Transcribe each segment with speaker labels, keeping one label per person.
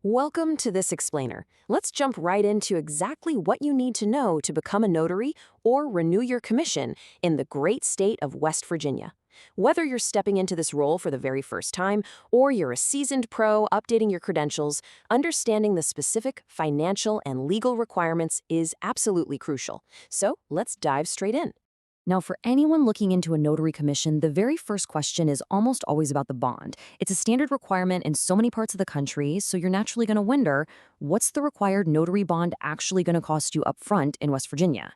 Speaker 1: Welcome to this explainer. Let's jump right into exactly what you need to know to become a notary or renew your commission in the great state of West Virginia. Whether you're stepping into this role for the very first time or you're a seasoned pro updating your credentials, understanding the specific financial and legal requirements is absolutely crucial. So let's dive straight in. Now, for anyone looking into a notary commission, the very first question is almost always about the bond. It's a standard requirement in so many parts of the country, so you're naturally going to wonder, what's the required notary bond actually going to cost you up front in West Virginia?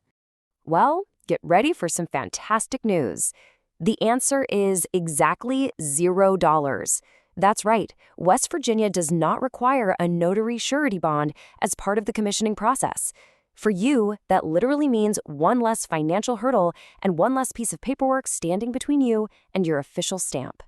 Speaker 1: Well, get ready for some fantastic news. The answer is exactly $0. That's right. West Virginia does not require a notary surety bond as part of the commissioning process. For you, that literally means one less financial hurdle and one less piece of paperwork standing between you and your official stamp.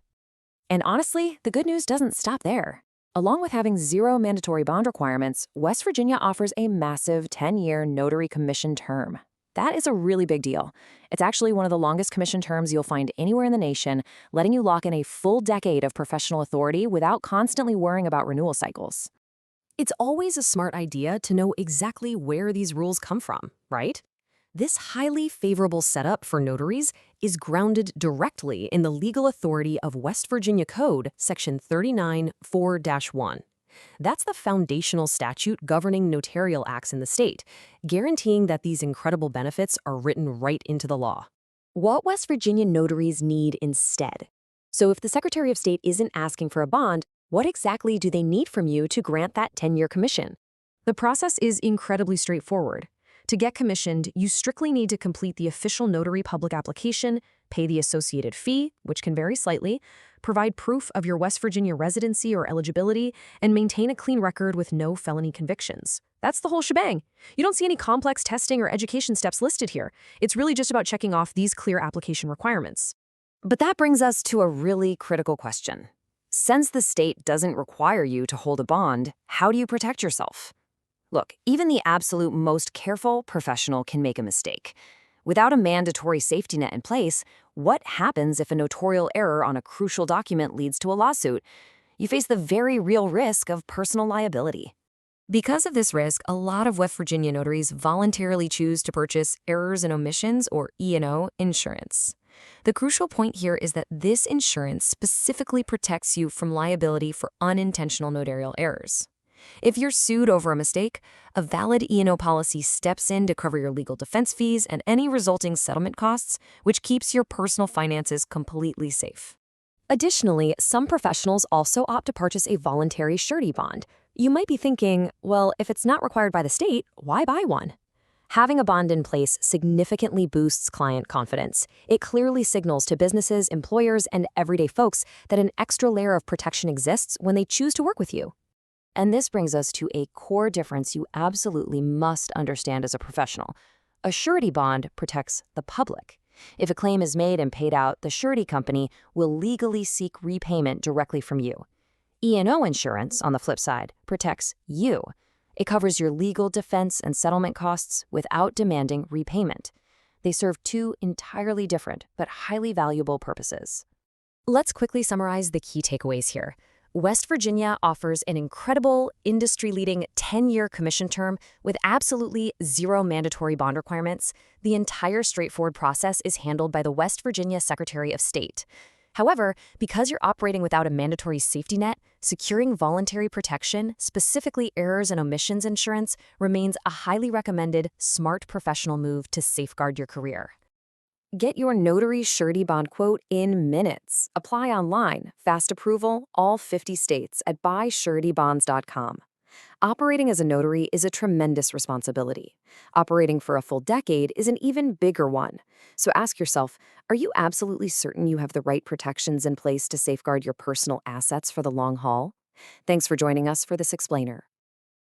Speaker 1: And honestly, the good news doesn't stop there. Along with having zero mandatory bond requirements, West Virginia offers a massive 10-year notary commission term. That is a really big deal. It's actually one of the longest commission terms you'll find anywhere in the nation, letting you lock in a full decade of professional authority without constantly worrying about renewal cycles. It's always a smart idea to know exactly where these rules come from, right? This highly favorable setup for notaries is grounded directly in the legal authority of West Virginia Code, Section 39(4)(1). That's the foundational statute governing notarial acts in the state, guaranteeing that these incredible benefits are written right into the law. What West Virginia notaries need instead? So if the Secretary of State isn't asking for a bond, what exactly do they need from you to grant that 10-year commission? The process is incredibly straightforward. To get commissioned, you strictly need to complete the official notary public application, pay the associated fee, which can vary slightly, provide proof of your West Virginia residency or eligibility, and maintain a clean record with no felony convictions. That's the whole shebang. You don't see any complex testing or education steps listed here. It's really just about checking off these clear application requirements. But that brings us to a really critical question. Since the state doesn't require you to hold a bond, how do you protect yourself? Look, even the absolute most careful professional can make a mistake. Without a mandatory safety net in place, what happens if a notarial error on a crucial document leads to a lawsuit? You face the very real risk of personal liability. Because of this risk, a lot of West Virginia notaries voluntarily choose to purchase errors and omissions, or E&O, insurance. The crucial point here is that this insurance specifically protects you from liability for unintentional notarial errors. If you're sued over a mistake, a valid E&O policy steps in to cover your legal defense fees and any resulting settlement costs, which keeps your personal finances completely safe. Additionally, some professionals also opt to purchase a voluntary surety bond. You might be thinking, well, if it's not required by the state, why buy one? Having a bond in place significantly boosts client confidence. It clearly signals to businesses, employers, and everyday folks that an extra layer of protection exists when they choose to work with you. And this brings us to a core difference you absolutely must understand as a professional. A surety bond protects the public. If a claim is made and paid out, the surety company will legally seek repayment directly from you. E&O insurance, on the flip side, protects you. It covers your legal defense and settlement costs without demanding repayment. They serve two entirely different but highly valuable purposes. Let's quickly summarize the key takeaways here. West Virginia offers an incredible, industry-leading 10-year commission term with absolutely zero mandatory bond requirements. The entire straightforward process is handled by the West Virginia Secretary of State. However, because you're operating without a mandatory safety net, securing voluntary protection, specifically errors and omissions insurance, remains a highly recommended, smart professional move to safeguard your career. Get your notary surety bond quote in minutes. Apply online, fast approval, all 50 states at buysuretybonds.com. Operating as a notary is a tremendous responsibility. Operating for a full decade is an even bigger one. So ask yourself, are you absolutely certain you have the right protections in place to safeguard your personal assets for the long haul? Thanks for joining us for this explainer.